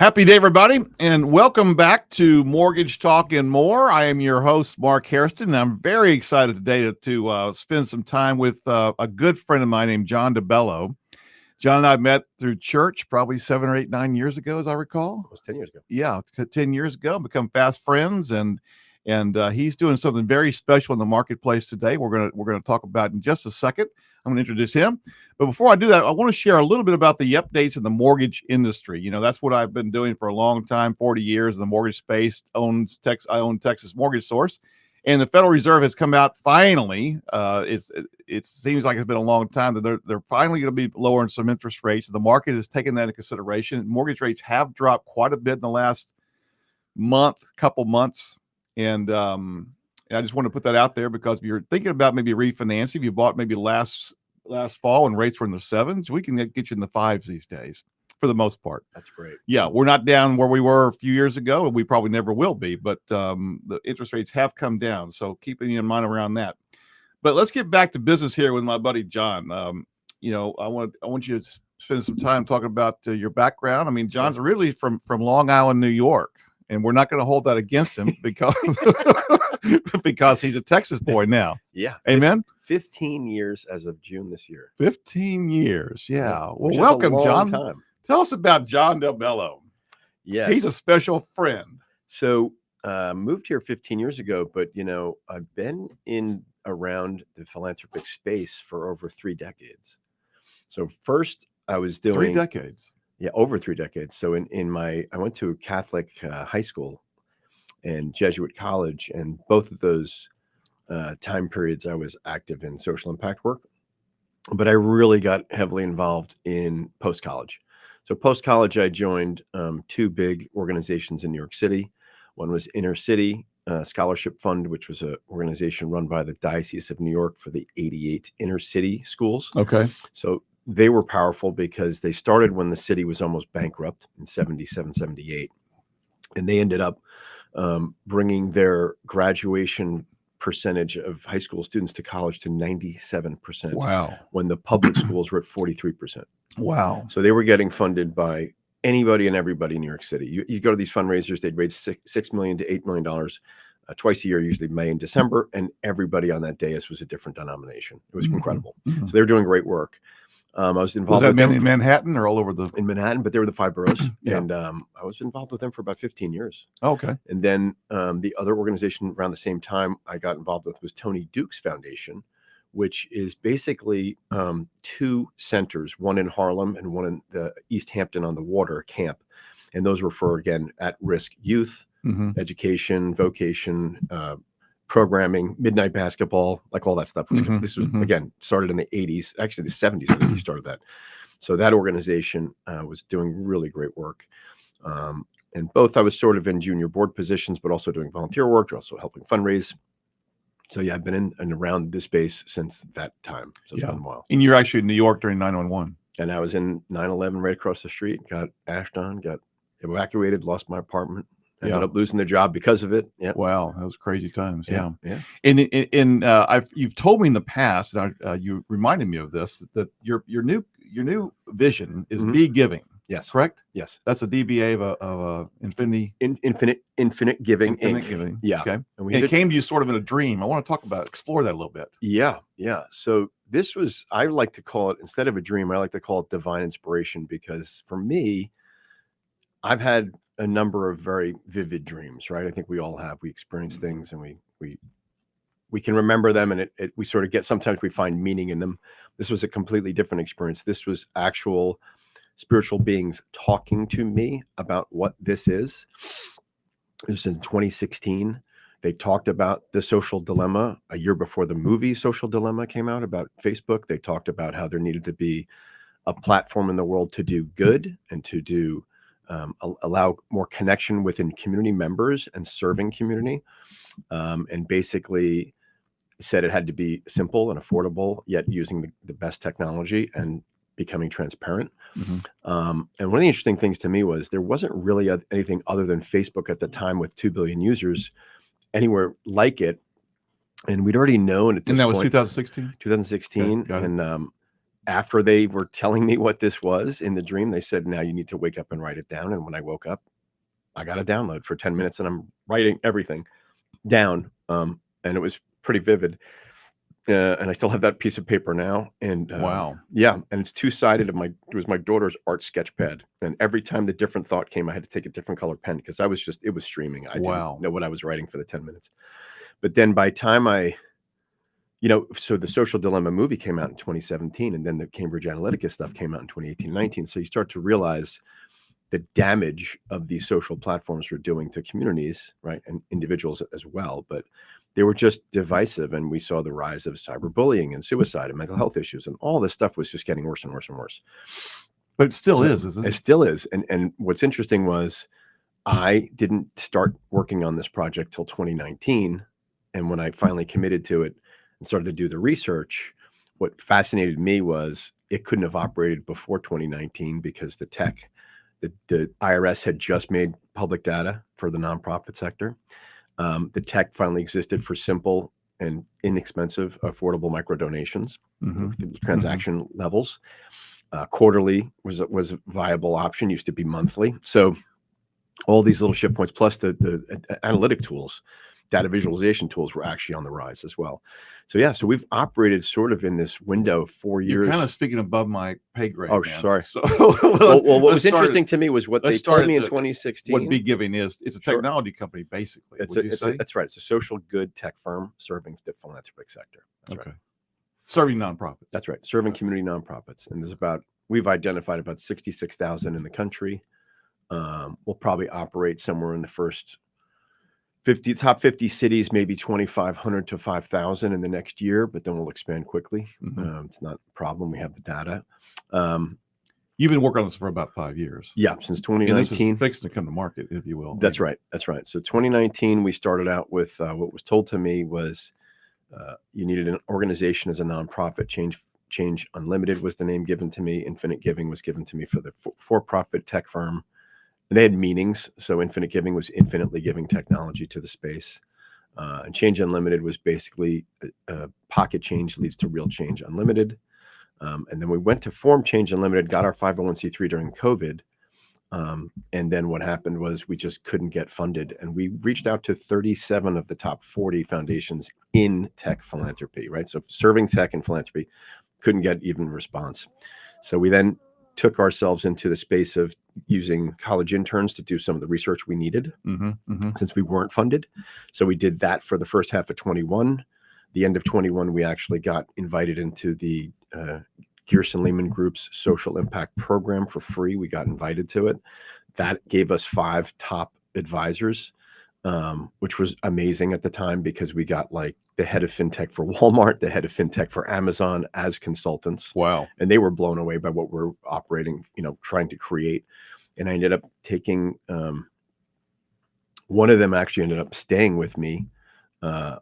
Happy day, everybody, and welcome back to Mortgage Talk and More. I am your host, Mark Hairston, and I'm very excited today to spend some time with a good friend of mine named John DeBello. John and I met through church probably 7 or 8, 9 years ago, as I recall. It was 10 years ago. Yeah, 10 years ago, become fast friends, and he's doing something very special in the marketplace today. We're gonna talk about in just a second. I'm going to introduce him. But before I do that, I want to share a little bit about the updates in the mortgage industry. You know, that's what I've been doing for a long time, 40 years in the mortgage space. I own Texas Mortgage Source. And the Federal Reserve has come out finally. It seems like it's been a long time that they're finally going to be lowering some interest rates. The market has taken that into consideration. Mortgage rates have dropped quite a bit in the last couple months. And I just want to put that out there because if you're thinking about maybe refinancing, if you bought maybe last fall and rates were in the 7s, we can get you in the 5s these days for the most part. That's great. Yeah, we're not down where we were a few years ago, and we probably never will be, but the interest rates have come down. So keeping in mind around that. But let's get back to business here with my buddy John. I want you to spend some time talking about your background. I mean, John's originally from Long Island, New York. And we're not going to hold that against him because because he's a Texas boy now. Yeah. Amen. 15 years as of June this year. 15 years. Yeah. Well, Which welcome, is a long John. time. Tell us about John DeBello. Yes. He's a special friend. So moved here 15 years ago, but I've been around the philanthropic space for over 3 decades. So first I was doing 3 decades. Yeah, over 3 decades. So I went to a Catholic high school and Jesuit college, and both of those time periods I was active in social impact work. But I really got heavily involved in post-college. So post-college, I joined 2 big organizations in New York City. One was Inner City Scholarship Fund, which was an organization run by the Diocese of New York for the 88 inner city schools. Okay. So they were powerful because they started when the city was almost bankrupt in 77, 78. And they ended up bringing their graduation percentage of high school students to college to 97%. Wow. When the public schools were at 43%. Wow. So they were getting funded by anybody and everybody in New York City. You go to these fundraisers, they'd raise $6 million to $8 million twice a year, usually May and December. And everybody on that dayis was a different denomination. It was incredible. Mm-hmm. So they were doing great work. I was involved with them in Manhattan or all over in Manhattan, but they were the 5 boroughs. Yeah. And I was involved with them for about 15 years. Okay. And then the other organization around the same time I got involved with was Tony Duke's Foundation, which is basically 2 centers, one in Harlem and one in the East Hampton on the Water camp. And those were for, again, at-risk youth, education, vocation, programming, midnight basketball, like all that stuff. This was, again, started in the 80s, actually the 70s, I think he started that. So that organization was doing really great work. And both I was sort of in junior board positions, but also doing volunteer work, also helping fundraise. So yeah, I've been in and around this space since that time. So it's been a while. And you're actually in New York during 9/11. And I was in 9/11 right across the street, got ashed on, got evacuated, lost my apartment. Ended up losing their job because of it. Yeah. Wow, that was crazy times. Yeah. Yeah. You've told me in the past, and you reminded me of this, that your new vision is be giving. Yes. Correct. Yes. That's a DBA of Infinity. Infinite Giving. Infinite Inc. Giving. Yeah. Okay. And it came to you sort of in a dream. I want to explore that a little bit. Yeah. Yeah. So this was, I like to call it, instead of a dream, I like to call it divine inspiration, because for me, I've had a number of very vivid dreams, right? I think we all have. We experience things and we can remember them, and we sort of get, sometimes we find meaning in them. This was a completely different experience. This was actual spiritual beings talking to me about what this is. It was in 2016. They talked about the social dilemma a year before the movie Social Dilemma came out about Facebook. They talked about how there needed to be a platform in the world to do good and to do allow more connection within community members and serving community, and basically said it had to be simple and affordable, yet using the best technology and becoming transparent. And one of the interesting things to me was there wasn't really anything other than Facebook at the time with 2 billion users anywhere like it. And we'd already known at this point. And that was 2016? 2016. Okay, and after they were telling me what this was in the dream, they said, now you need to wake up and write it down. And when I woke up, I got a download for 10 minutes and I'm writing everything down. And it was pretty vivid. And I still have that piece of paper now. And Wow. yeah, and it's two-sided. It was my daughter's art sketch pad. And every time the different thought came, I had to take a different color pen because it was streaming. I Wow. didn't know what I was writing for the 10 minutes. But then by the time so the Social Dilemma movie came out in 2017, and then the Cambridge Analytica stuff came out in 2018, 19. So you start to realize the damage of these social platforms were doing to communities, right? And individuals as well. But they were just divisive. And we saw the rise of cyberbullying and suicide and mental health issues. And all this stuff was just getting worse and worse and worse. But it still is, isn't it? It still is. And what's interesting was I didn't start working on this project till 2019. And when I finally committed to it and started to do the research, what fascinated me was it couldn't have operated before 2019 because the IRS had just made public data for the nonprofit sector. The tech finally existed for simple and inexpensive, affordable micro donations, transaction levels. Quarterly was a viable option, used to be monthly. So all these little shift points, plus the analytic tools, data visualization tools were actually on the rise as well. So yeah, so we've operated sort of in this window of 4 years. You're kind of speaking above my pay grade. Oh, man. sorry. So well, what was interesting to me was what they told me in 2016. What Be Giving is. It's a technology company, basically. That's right. It's a social good tech firm serving the philanthropic sector. That's right. Serving nonprofits. That's right. Serving community nonprofits. And we've identified about 66,000 in the country. We'll probably operate somewhere in the first top 50 cities, maybe 2,500 to 5,000 in the next year, but then we'll expand quickly. It's not a problem. We have the data. You've been working on this for about 5 years. Yeah, since 2019. And this is fixing to come to market, if you will. That's right. That's right. So 2019, we started out with what was told to me was you needed an organization as a nonprofit. Change Unlimited was the name given to me. Infinite Giving was given to me for the for-profit tech firm. And they had meanings. So Infinite Giving was infinitely giving technology to the space. And Change Unlimited was basically pocket change leads to real change unlimited. And then we went to form Change Unlimited, got our 501c3 during COVID. And then what happened was we just couldn't get funded. And we reached out to 37 of the top 40 foundations in tech philanthropy, right? So serving tech and philanthropy, couldn't get even response. So we then took ourselves into the space of using college interns to do some of the research we needed since we weren't funded. So we did that for the first half of 21. The end of 21, we actually got invited into the Gearson Lehman Group's social impact program for free. We got invited to it. That gave us 5 top advisors, which was amazing at the time because we got like the head of fintech for Walmart, the head of fintech for Amazon as consultants. Wow. And they were blown away by what we're operating, trying to create. And I ended up taking, one of them actually ended up staying with me.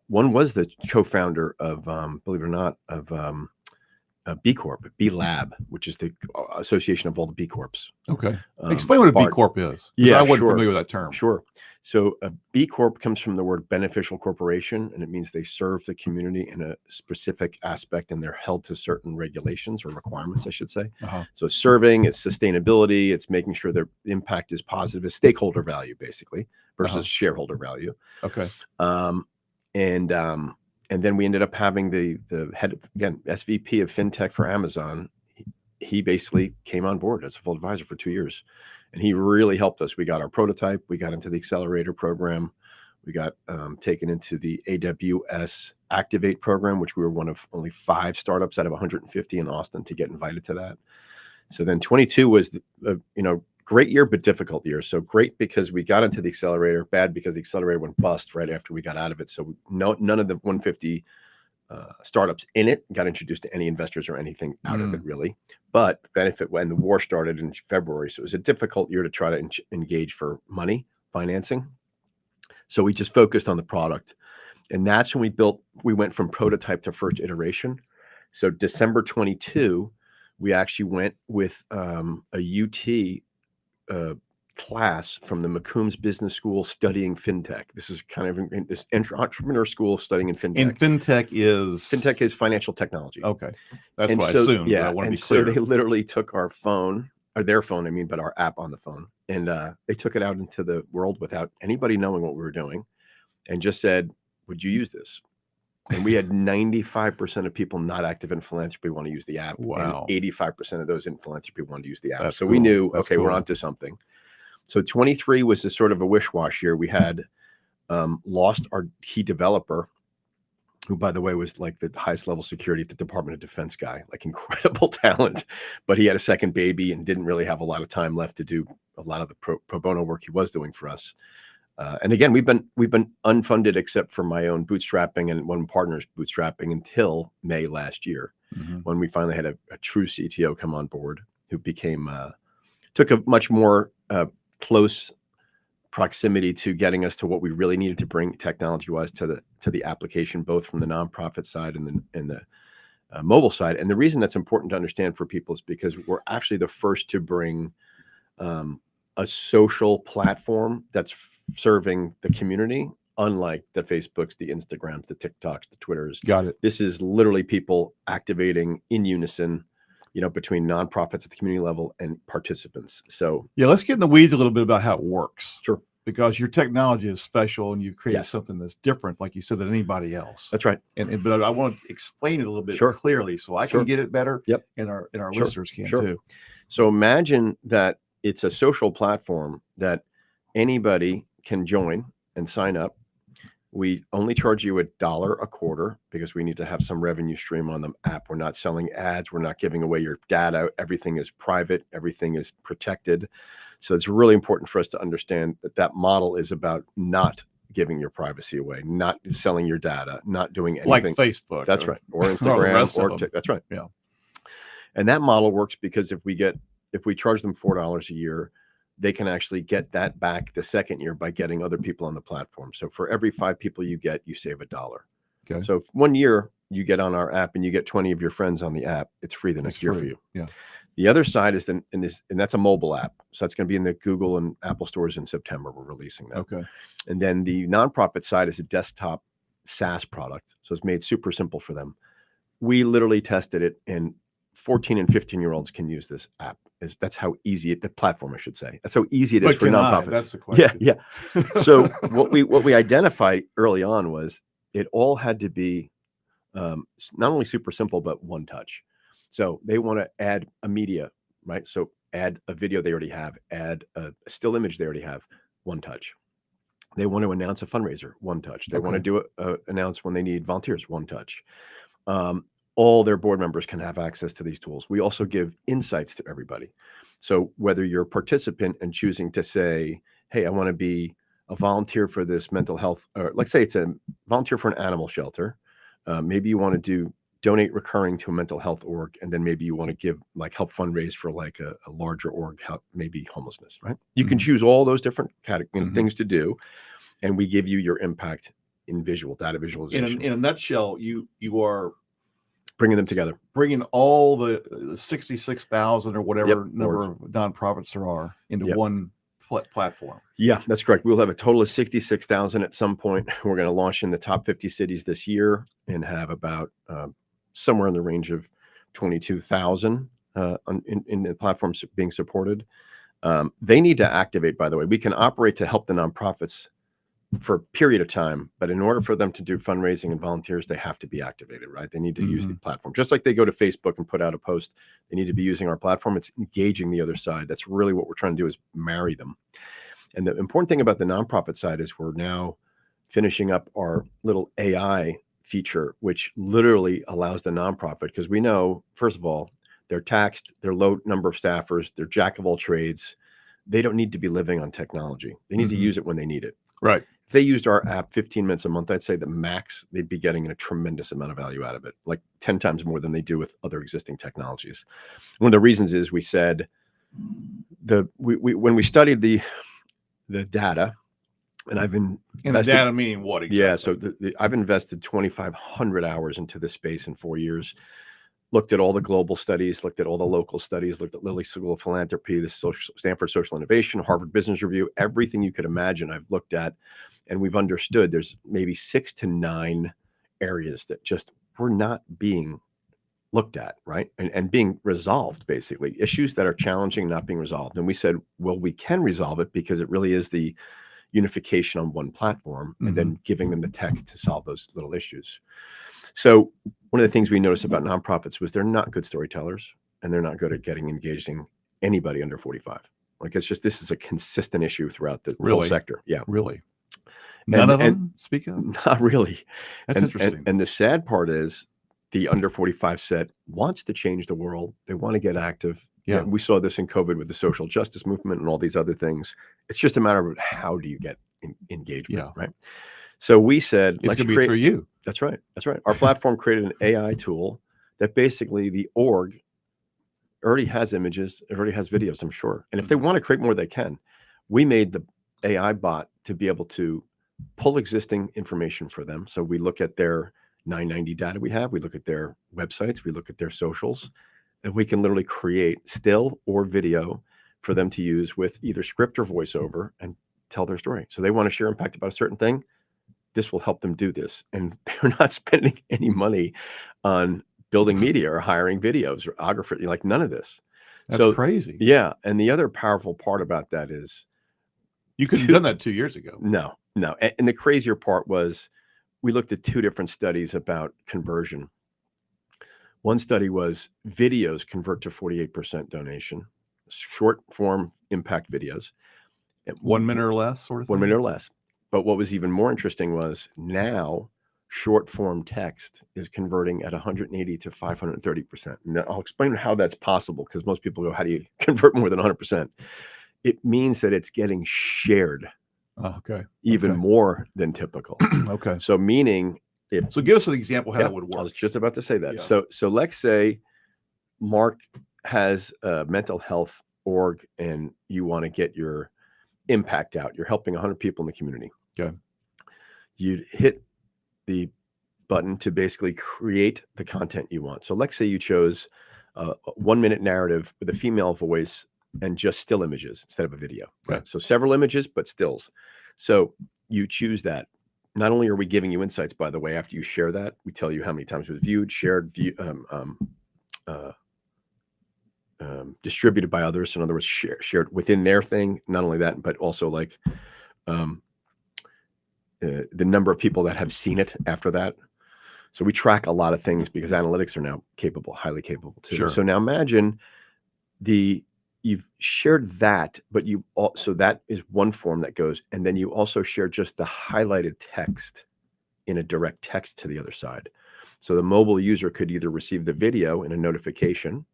One was the co-founder of, believe it or not, of B Corp, B Lab, which is the association of all the B Corps. Okay. Explain what a B Corp is. Yeah, I wasn't familiar with that term. Sure. So a B Corp comes from the word beneficial corporation, and it means they serve the community in a specific aspect, and they're held to certain regulations or requirements, I should say. So serving, it's sustainability, it's making sure their impact is positive, it's stakeholder value, basically, versus shareholder value. Okay. And then we ended up having the head, again, SVP of FinTech for Amazon. He basically came on board as a full advisor for 2 years. And he really helped us. We got our prototype. We got into the accelerator program. We got taken into the AWS Activate program, which we were one of only 5 startups out of 150 in Austin to get invited to that. So then 22 was, great year, but difficult year. So great because we got into the accelerator, bad because the accelerator went bust right after we got out of it. So none of the 150 startups in it got introduced to any investors or anything out of it, really. But the benefit when the war started in February. So it was a difficult year to try to engage for money, financing. So we just focused on the product. And that's when we went from prototype to first iteration. So December 22, we actually went with a UT class from the McCombs Business School studying fintech. This is kind of in this entrepreneur school studying in fintech. And fintech is financial technology. okay. That's And what I so, assumed. But I yeah, want to and be clear. so they literally took our phone, or their phone, I mean, but our app on the phone, and they took it out into the world without anybody knowing what we were doing, and just said, "Would you use this?" And we had 95% of people not active in philanthropy want to use the app, Wow. and 85% of those in philanthropy want to use the app. That's so we cool. knew, That's okay, we're cool. onto something. So 23 was this sort of a wish-wash year. We had lost our key developer, who, by the way, was like the highest level security at the Department of Defense guy, like incredible talent, but he had a second baby and didn't really have a lot of time left to do a lot of the pro bono work he was doing for us. And again, we've been unfunded except for my own bootstrapping and one partner's bootstrapping until May last year, when we finally had a true CTO come on board who became took a much more close proximity to getting us to what we really needed to bring technology-wise to the application, both from the nonprofit side and the mobile side. And the reason that's important to understand for people is because we're actually the first to bring a social platform that's serving the community, unlike the Facebooks, the Instagrams, the TikToks, the Twitters. Got it. This is literally people activating in unison, between nonprofits at the community level and participants. So yeah, let's get in the weeds a little bit about how it works. Sure. Because your technology is special and you've created something that's different, like you said, than anybody else. That's right. But I want to explain it a little bit clearly so I can get it better. Yep. And our listeners can too. So imagine that it's a social platform that anybody can join and sign up. We only charge you $1 a quarter because we need to have some revenue stream on the app. We're not selling ads. We're not giving away your data. Everything is private. Everything is protected. So it's really important for us to understand that model is about not giving your privacy away, not selling your data, not doing anything. Like Facebook. That's right. Or Instagram. Or that's right. Yeah. And that model works because if we charge them $4 a year, they can actually get that back the second year by getting other people on the platform. So for every 5 people you get, you save $1. Okay. So if 1 year you get on our app and you get 20 of your friends on the app, it's free the next year for you. Yeah. The other side is and that's a mobile app. So that's going to be in the Google and Apple stores in September. We're releasing that. Okay. And then the nonprofit side is a desktop SaaS product. So it's made super simple for them. We literally tested it, and 14 and 15-year-olds can use this app. That's how easy the platform, I should say. That's how easy it is for nonprofits. That's the question. Yeah. So what we identified early on was it all had to be not only super simple, but one touch. So they want to add a media, right? So add a video they already have, add a still image they already have, one touch. They want to announce a fundraiser, one touch. They want to do announce when they need volunteers, one touch. All their board members can have access to these tools. We also give insights to everybody. So whether you're a participant and choosing to say, hey, I want to be a volunteer for this mental health, or let's say it's a volunteer for an animal shelter. Maybe you want to donate recurring to a mental health org, and then maybe you want to help fundraise for like a larger org, maybe homelessness, right? You can choose all those different things to do, and we give you your impact in data visualization. In a nutshell, you are bringing them together, bringing all the 66,000 or whatever number of nonprofits there are into one platform. Yeah, that's correct. We'll have a total of 66,000 at some point. We're going to launch in the top 50 cities this year and have about somewhere in the range of 22,000 in the platforms being supported. They need to activate, by the way. We can operate to help the nonprofits for a period of time, but in order for them to do fundraising and volunteers, they have to be activated, right? They need to use the platform. Just like they go to Facebook and put out a post, they need to be using our platform. It's engaging the other side. That's really what we're trying to do, is marry them. And the important thing about the nonprofit side is we're now finishing up our little AI feature, which literally allows the nonprofit, because we know, first of all, they're taxed, they're low number of staffers, they're jack of all trades. They don't need to be living on technology. They need to use it when they need it. Right. If they used our app 15 minutes a month, I'd say the max, they'd be getting a tremendous amount of value out of it, like 10 times more than they do with other existing technologies. One of the reasons is we said when we studied the data, and I've been and the data meaning what exactly? Yeah, so I've invested 2,500 hours into this space in 4 years. looked at all the global studies, looked at all the local studies, looked at Lilly School of Philanthropy, the Stanford Social Innovation, Harvard Business Review, everything you could imagine I've looked at, and we've understood there's maybe 6 to 9 areas that just were not being looked at, right? And being resolved, basically. Issues that are challenging, not being resolved. And we said, well, we can resolve it because it really is the unification on one platform and then giving them the tech to solve those little issues. So one of the things we noticed about nonprofits was they're not good storytellers and they're not good at engaging anybody under 45. Like it's just, this is a consistent issue throughout the whole sector. Yeah. Really? None of them speak up? Not really. That's interesting. And the sad part is the under 45 set wants to change the world. They want to get active. Yeah. We saw this in COVID with the social justice movement and all these other things. It's just a matter of how do you get engagement, right? So we said, it's going to be through you. That's right. That's right. Our platform created an AI tool that basically the org already has images, it already has videos, I'm sure. And if they want to create more, they can. We made the AI bot to be able to pull existing information for them. So we look at their 990 data we have, we look at their websites, we look at their socials, and we can literally create still or video for them to use with either script or voiceover and tell their story. So they want to share impact about a certain thing. This will help them do this. And they're not spending any money on building media or hiring videos or photographer, like none of this. That's crazy. Yeah. And the other powerful part about that is you couldn't have done that 2 years ago. No. And the crazier part was we looked at 2 different studies about conversion. One study was videos convert to 48% donation, short form impact videos. 1 minute or less, sort of thing? 1 minute or less. But what was even more interesting was now short form text is converting at 180 to 530%. Now I'll explain how that's possible because most people go, how do you convert more than 100%? It means that it's getting shared. Even more than typical. So meaning so give us an example how that would work. I was just about to say that. So let's say Mark has a mental health org and you want to get your impact out. You're helping 100 people in the community. You'd hit the button to basically create the content you want. So let's say you chose a 1 minute narrative with a female voice and just still images instead of a video. So several images, but stills. So you choose that. Not only are we giving you insights, by the way, after you share that, we tell you how many times it was viewed, shared, distributed by others. In other words, shared within their thing. Not only that, but also like the number of people that have seen it after that. So we track a lot of things because analytics are now capable, highly capable too. So now imagine you've shared that, but you also, that is one form that goes, and then you also share just the highlighted text in a direct text to the other side. So the mobile user could either receive the video in a notification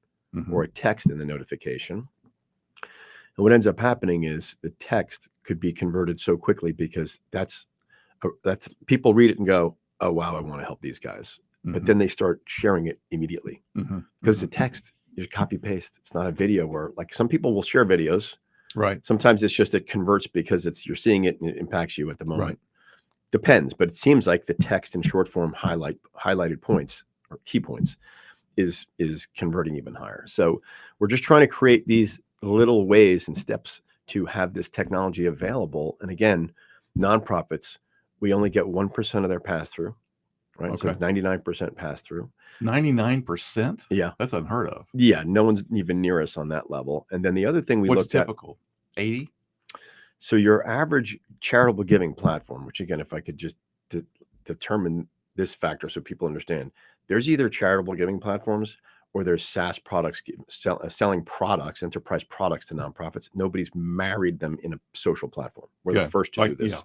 or a text in the notification. And what ends up happening is the text could be converted so quickly because that's people read it and go, oh, wow, I want to help these guys. But then they start sharing it immediately because the text, you just copy paste. It's not a video where, like, some people will share videos. Sometimes it's just, it converts because you're seeing it and it impacts you at the moment. Depends, but it seems like the text in short form highlighted points or key points is converting even higher. So we're just trying to create these little ways and steps to have this technology available. And again, nonprofits, we only get 1% of their pass through, right? So it's 99% pass through. 99%? Yeah. That's unheard of. Yeah. No one's even near us on that level. And then the other thing we looked at. What's typical? 80? So your average charitable giving platform, which again, if I could just determine this factor so people understand, there's either charitable giving platforms or there's SaaS products, selling products, enterprise products to nonprofits. Nobody's married them in a social platform. We're the first to do this.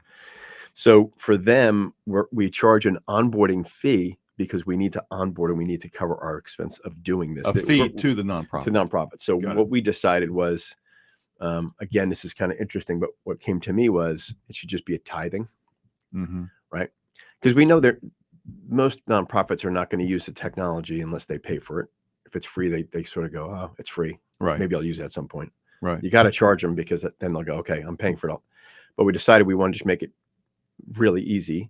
So for them, we charge an onboarding fee because we need to onboard and we need to cover our expense of doing this. A fee to the nonprofit. To nonprofit. So what we decided was, again, this is kind of interesting, but what came to me was it should just be a tithing, right? Because we know that most nonprofits are not going to use the technology unless they pay for it. If it's free, they sort of go, oh, it's free. Maybe I'll use it at some point. You got to charge them because then they'll go, okay, I'm paying for it all. But we decided we wanted to just make it really easy.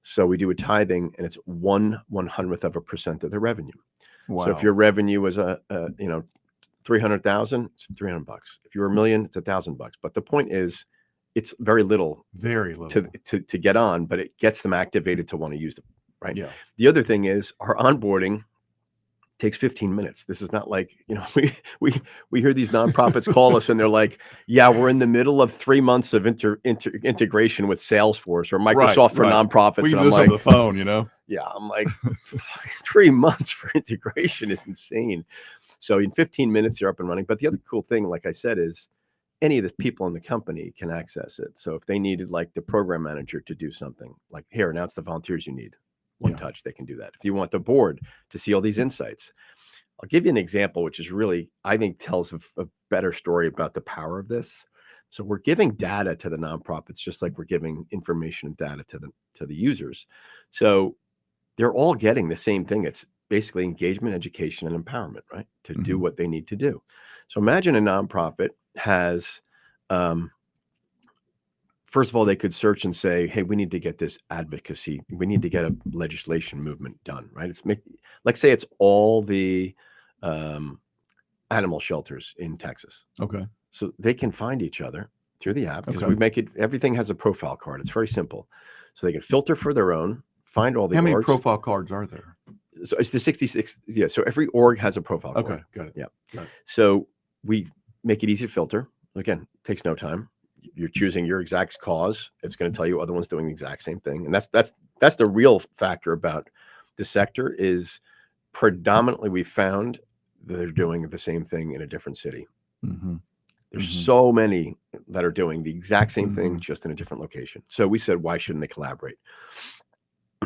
So we do a tithing, and it's 1/100th of a % of the revenue. Wow. So if your revenue was 300,000, it's $300. If you're $1 million, it's $1,000. But the point is, it's very little to get on, but it gets them activated to want to use them, right? Yeah. The other thing is our onboarding takes 15 minutes. This is not like, we hear these nonprofits call us and they're like, yeah, we're in the middle of 3 months of integration with Salesforce or Microsoft for nonprofits. We can and do this on the phone, Yeah, I'm like, 3 months for integration is insane. So in 15 minutes, you're up and running. But the other cool thing, like I said, is any of the people in the company can access it. So if they needed like the program manager to do something like, here, announce the volunteers you need. One touch, they can do that. If you want the board to see all these insights, I'll give you an example, which is really, I think, tells a better story about the power of this. So we're giving data to the nonprofits, just like we're giving information and data to the users. So they're all getting the same thing. It's basically engagement, education, and empowerment, right? To do what they need to do. So imagine a nonprofit has, first of all, they could search and say, hey, we need to get this advocacy. We need to get a legislation movement done, right? Like say it's all the animal shelters in Texas. Okay. So they can find each other through the app because we make it, everything has a profile card. It's very simple. So they can filter for their own, find all the How many orgs. profile cards are there? So it's the 66. Yeah. So every org has a profile card. Okay, got it. Yeah. Got it. So we make it easy to filter. Again, takes no time. You're choosing your exact cause. It's going to tell you other ones doing the exact same thing. And that's the real factor about the sector is predominantly we found that they're doing the same thing in a different city. There's so many that are doing the exact same thing, just in a different location. So we said, why shouldn't they collaborate?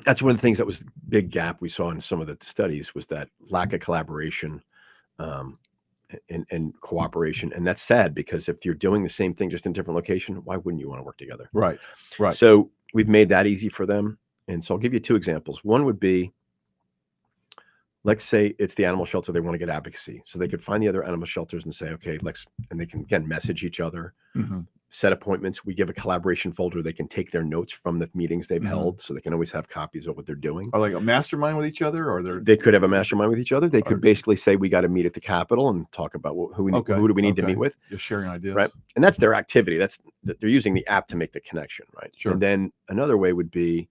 That's one of the things that was the big gap we saw in some of the studies was that lack of collaboration and cooperation. And that's sad because if you're doing the same thing, just in a different location, why wouldn't you want to work together? Right. Right. So we've made that easy for them. And so I'll give you 2 examples. One would be, let's say it's the animal shelter. They want to get advocacy. So they could find the other animal shelters and say, okay, and they can again, message each other, set appointments. We give a collaboration folder. They can take their notes from the meetings they've held. So they can always have copies of what they're doing. Are they a mastermind with each other or they could have a mastermind with each other. They could basically say, we got to meet at the Capitol and talk about who do we need to meet with. Just sharing ideas. Right. And that's their activity. They're using the app to make the connection. Right. Sure. And then another way would be,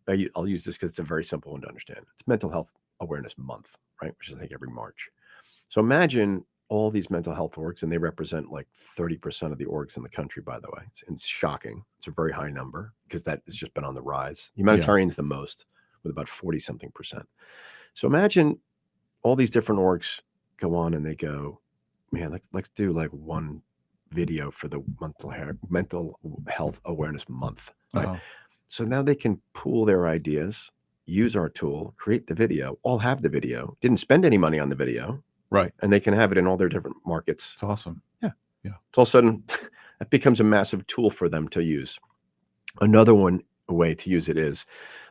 I'll use this because it's a very simple one to understand. It's Mental Health Awareness Month, right? Which is I think every March. So imagine all these mental health orgs, and they represent like 30% of the orgs in the country, by the way. It's shocking. It's a very high number because that has just been on the rise. Humanitarian's the most with about 40-something%. So imagine all these different orgs go on and they go, man, let's do like one video for the mental health awareness month, right? So now they can pool their ideas, use our tool, create the video, all have the video, didn't spend any money on the video. Right. And they can have it in all their different markets. It's awesome. Yeah. Yeah. So all of a sudden that becomes a massive tool for them to use. Another way to use it is,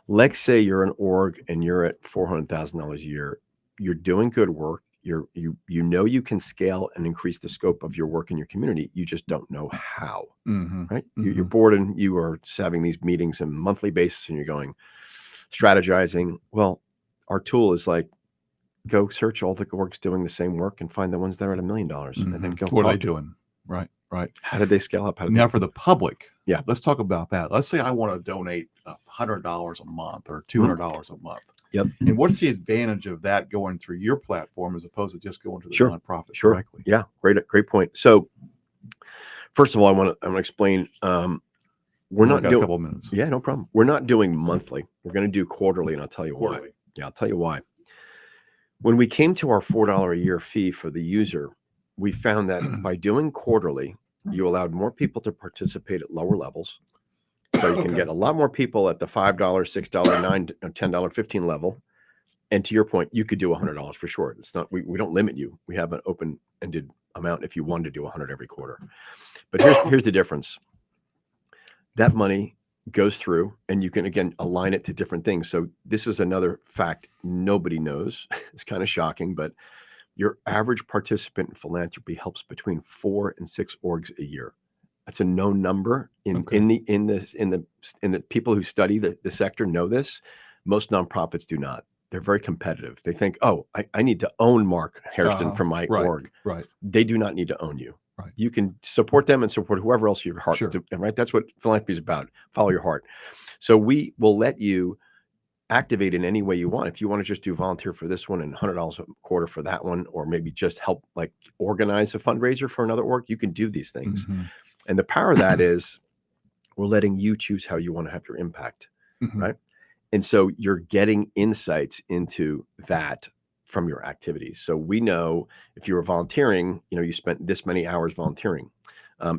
let's say you're an org and you're at $400,000 a year. You're doing good work. You you can scale and increase the scope of your work in your community. You just don't know how, right? You're bored and you are having these meetings on a monthly basis and you're going strategizing. Well, our tool is like, go search all the orgs doing the same work and find the ones that are at $1 million and then go. What are they doing? Right. Right. How did they scale up? Now for the public. Yeah. Let's talk about that. Let's say I want to donate $100 a month or $200 a month. Yep. And what's the advantage of that going through your platform as opposed to just going to the nonprofit directly? Yeah. Great point. So first of all, I want to explain, we're not doing a couple minutes. Yeah, no problem. We're not doing monthly. We're going to do quarterly, and I'll tell you why. Yeah, I'll tell you why. When we came to our $4 a year fee for the user, we found that by doing quarterly, you allowed more people to participate at lower levels. So you can get a lot more people at the $5, $6, $9, $10, $15 level. And to your point, you could do $100 for sure. It's not, we don't limit you. We have an open-ended amount if you wanted to do 100 every quarter. But here's the difference. That money goes through and you can, again, align it to different things. So this is another fact nobody knows. It's kind of shocking, but your average participant in philanthropy helps between 4 and 6 orgs a year. That's a known number in the people who study the sector know this. Most nonprofits do not. They're very competitive. They think, oh, I need to own Mark Hairston from my org. Right. They do not need to own you. Right. You can support them and support whoever else your heart. Sure. Right. That's what philanthropy is about. Follow your heart. So we will let you activate in any way you want. If you want to just do volunteer for this one and $100 a quarter for that one, or maybe just help like organize a fundraiser for another org, you can do these things. Mm-hmm. And the power of that is we're letting you choose how you want to have your impact. Mm-hmm. Right. And so you're getting insights into that from your activities. So we know if you were volunteering, you spent this many hours volunteering.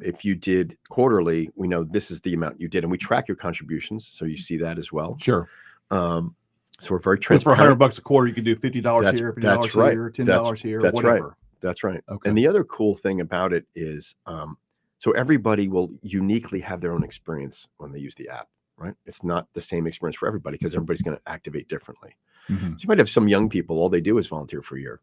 If you did quarterly, we know this is the amount you did, and we track your contributions. So you see that as well. Sure. So we're very transparent. transparent. For $100 a quarter, you can do $50 here, $50 here, $10 here, whatever. Right. That's right. Okay. And the other cool thing about it is, so everybody will uniquely have their own experience when they use the app. Right. It's not the same experience for everybody because everybody's going to activate differently. Mm-hmm. So you might have some young people, all they do is volunteer for a year.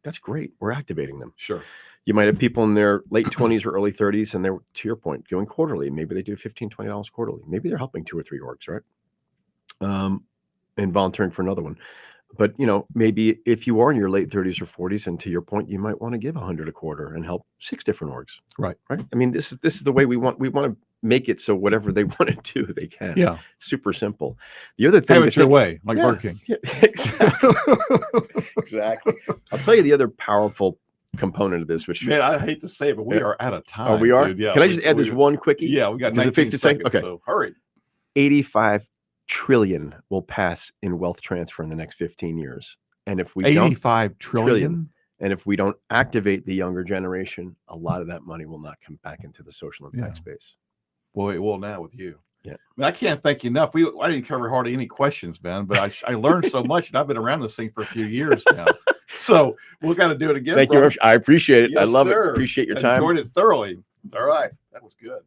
That's great. We're activating them. Sure. You might have people in their late 20s or early 30s, and they're, to your point, going quarterly. Maybe they do $15, $20 quarterly. Maybe they're helping 2 or 3 orgs, right? And volunteering for another one. But, maybe if you are in your late 30s or 40s, and to your point, you might want to give $100 a quarter and help 6 different orgs. Right. Right. I mean, this is the way we want to make it so whatever they want to do, they can. Yeah. Super simple. The other thing, have it your way, like Burger King. Yeah, exactly. Exactly. I'll tell you the other powerful component of this, which man, I hate to say it, but we are out of time. Oh, we are. Dude. Yeah. Can I just add this one quickie? Yeah, we got 50 seconds. Okay, so hurry. 85 trillion will pass in wealth transfer in the next 15 years, and if we 85 trillion. And if we don't activate the younger generation, a lot of that money will not come back into the social impact space. Well, it will now with you. Yeah. I mean, I can't thank you enough. I didn't cover hardly any questions, man, but I learned so much, and I've been around this thing for a few years now. So we'll got to do it again. Thank you. I appreciate it. Yes, I love sir. it. Appreciate your time. Enjoyed it thoroughly. All right. That was good.